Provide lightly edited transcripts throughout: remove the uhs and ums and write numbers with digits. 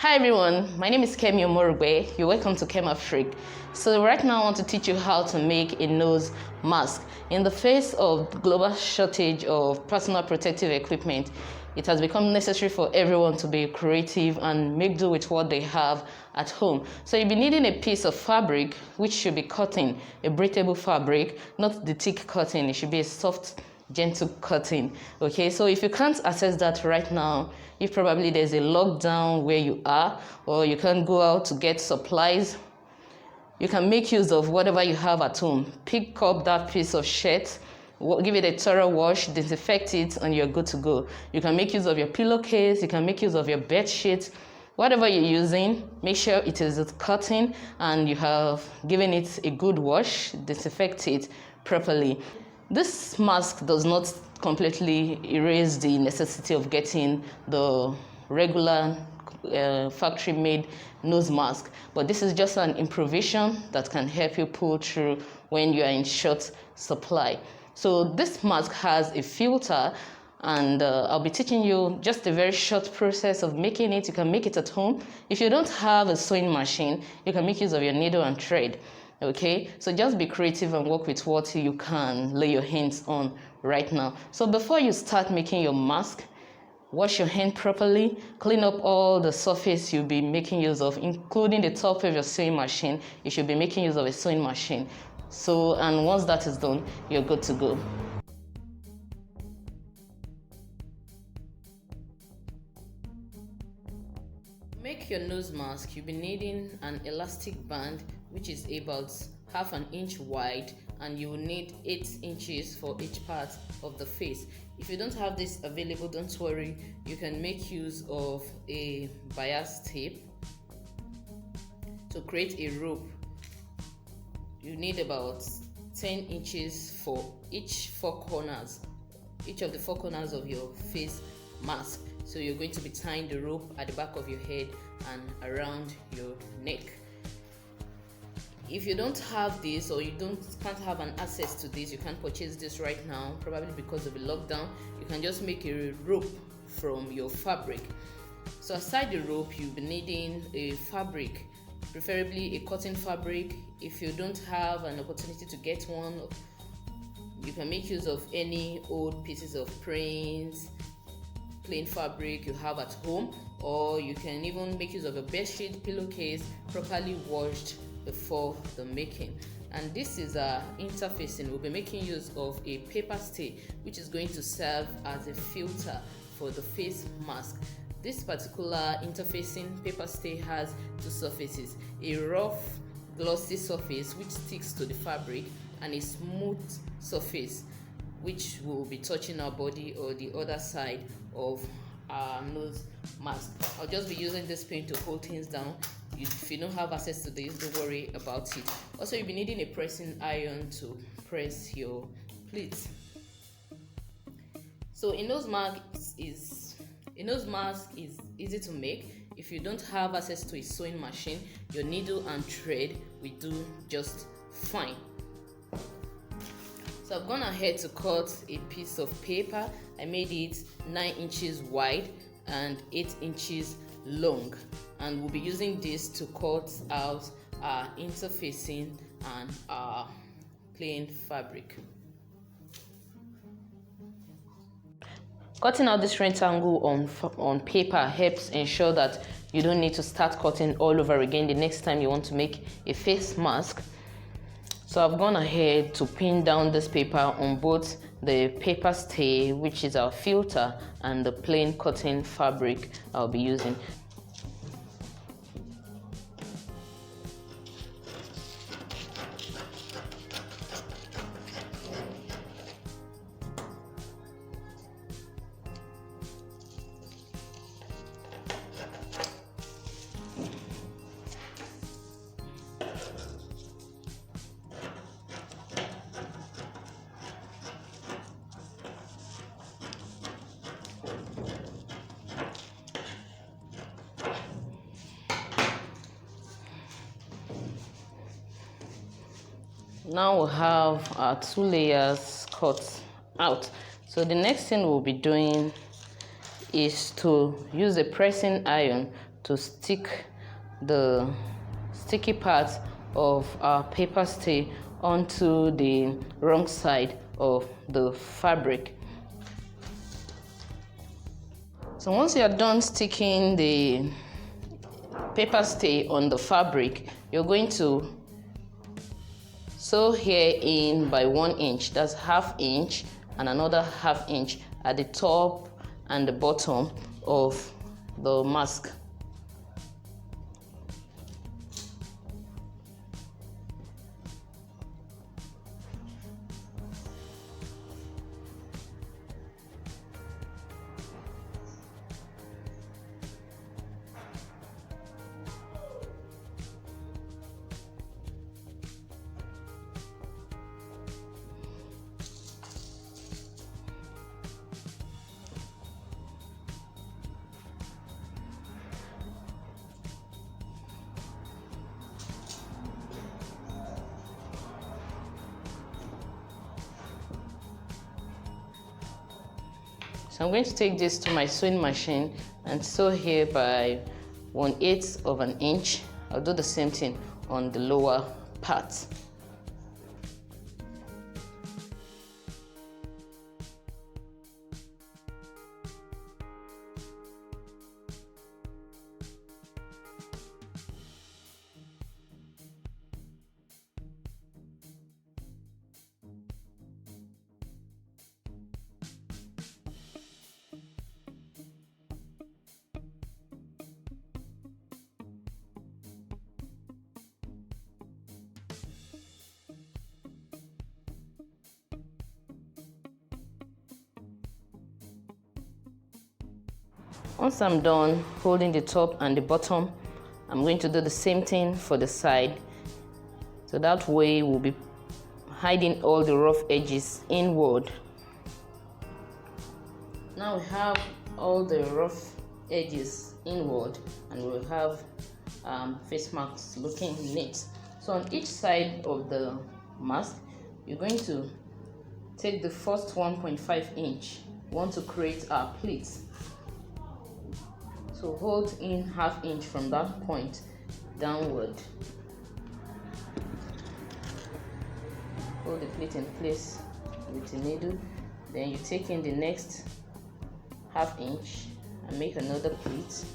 Hi everyone, my name is Kemi Omorugbe. You're welcome to Kema Freak. So right now I want to teach you how to make a nose mask. In the face of the global shortage of personal protective equipment, it has become necessary for everyone to be creative and make do with what they have at home. So you'll be needing a piece of fabric, which should be cotton, a breathable fabric, not the thick cotton. It should be a soft, gentle cotton. Okay, so if you can't access that right now, if probably there's a lockdown where you are, or you can't go out to get supplies, you can make use of whatever you have at home. Pick up that piece of shirt, give it a thorough wash, disinfect it, and you're good to go. You can make use of your pillowcase, you can make use of your bed sheet. Whatever you're using, make sure it is cotton and you have given it a good wash, disinfect it properly. This mask does not completely erase the necessity of getting the regular factory-made nose mask, but this is just an improvisation that can help you pull through when you are in short supply. So this mask has a filter, and I'll be teaching you just a very short process of making it. You can make it at home. If you don't have a sewing machine, you can make use of your needle and thread. Okay, so just be creative and work with what you can lay your hands on right now. So before you start making your mask, wash your hand properly, clean up all the surface you'll be making use of, including the top of your sewing machine. You should be making use of a sewing machine. So, and once that is done, you're good to go. To make your nose mask, you'll be needing an elastic band which is about ½ inch wide, and you will need 8 inches for each part of the face. If you don't have this available, don't worry, you can make use of a bias tape to create a rope. You need about 10 inches for each of the four corners of your face mask. So you're going to be tying the rope at the back of your head and around your neck. If you don't have this, or you can't have an access to this, you can't purchase this right now, probably because of the lockdown, you can just make a rope from your fabric. So aside the rope, you'll be needing a fabric, preferably a cotton fabric. If you don't have an opportunity to get one, you can make use of any old pieces of plain fabric you have at home, or you can even make use of a bedsheet, pillowcase, properly washed before the making. And this is our interfacing. We'll be making use of a paper stay, which is going to serve as a filter for the face mask. This particular interfacing paper stay has two surfaces: a rough glossy surface which sticks to the fabric, and a smooth surface which will be touching our body or the other side of our nose mask. I'll just be using this pin to hold things down. If you don't have access to this, don't worry about it. Also, you'll be needing a pressing iron to press your pleats. So a nose mask is easy to make. If you don't have access to a sewing machine, your needle and thread will do just fine. So I've gone ahead to cut a piece of paper. I made it 9 inches wide and 8 inches long, and we'll be using this to cut out our interfacing and our plain fabric. Cutting out this rectangle on paper helps ensure that you don't need to start cutting all over again the next time you want to make a face mask. So I've gone ahead to pin down this paper on both the paper stay, which is our filter, and the plain cotton fabric I'll be using. Now we'll have our 2 layers cut out. So the next thing we'll be doing is to use a pressing iron to stick the sticky part of our paper stay onto the wrong side of the fabric. So once you are done sticking the paper stay on the fabric, you're going to sew here in by 1 inch. That's ½ inch and another ½ inch at the top and the bottom of the mask. So I'm going to take this to my sewing machine and sew here by 1/8 of an inch. I'll do the same thing on the lower part. Once I'm done holding the top and the bottom, I'm going to do the same thing for the side. So that way we'll be hiding all the rough edges inward. Now we have all the rough edges inward and we'll have face masks looking neat. So on each side of the mask, you're going to take the first 1.5 inch. We want to create our pleats. So hold in ½ inch from that point downward. Hold the pleat in place with a needle. Then you take in the next ½ inch and make another pleat.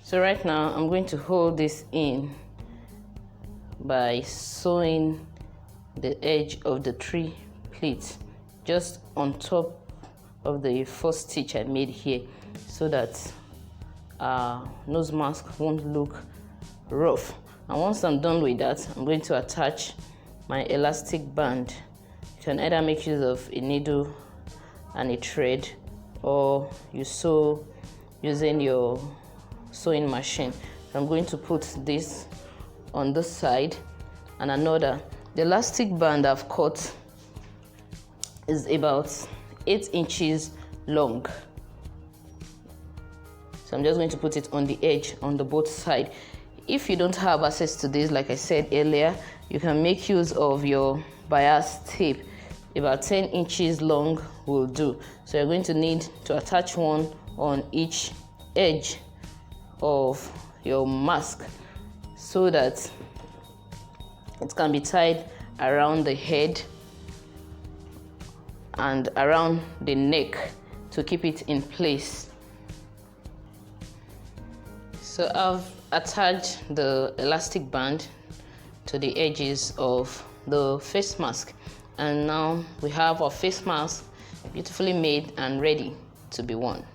So right now I'm going to hold this in by sewing the edge of the 3 pleats just on top of the first stitch I made here, so that our nose mask won't look rough. And once I'm done with that, I'm going to attach my elastic band. You can either make use of a needle and a thread, or you sew using your sewing machine. I'm going to put this on this side and another. The elastic band I've cut is about 8 inches long. So I'm just going to put it on the edge on the both sides. If you don't have access to this, like I said earlier, you can make use of your bias tape. About 10 inches long will do. So you're going to need to attach one on each edge of your mask so that it can be tied around the head and around the neck to keep it in place. So I've attached the elastic band to the edges of the face mask, and now we have our face mask beautifully made and ready to be worn.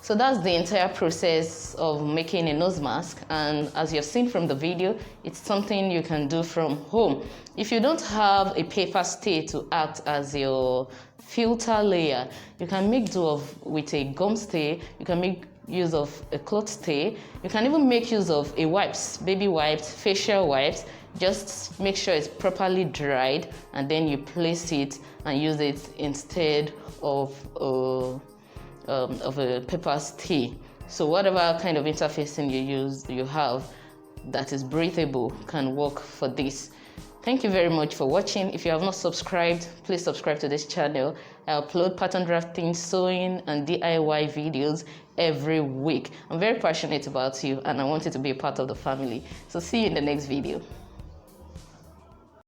So that's the entire process of making a nose mask, and as you've seen from the video, it's something you can do from home. If you don't have a paper stay to act as your filter layer, you can make do with a gum stay, you can make use of a cloth stay, you can even make use of a wipes, baby wipes, facial wipes. Just make sure it's properly dried and then you place it and use it instead of a paper stay. So whatever kind of interfacing you have that is breathable can work for this. Thank you very much for watching. If you have not subscribed, please subscribe to this channel. I upload pattern drafting, sewing, and DIY videos every week. I'm very passionate about you and I want you to be a part of the family. So see you in the next video.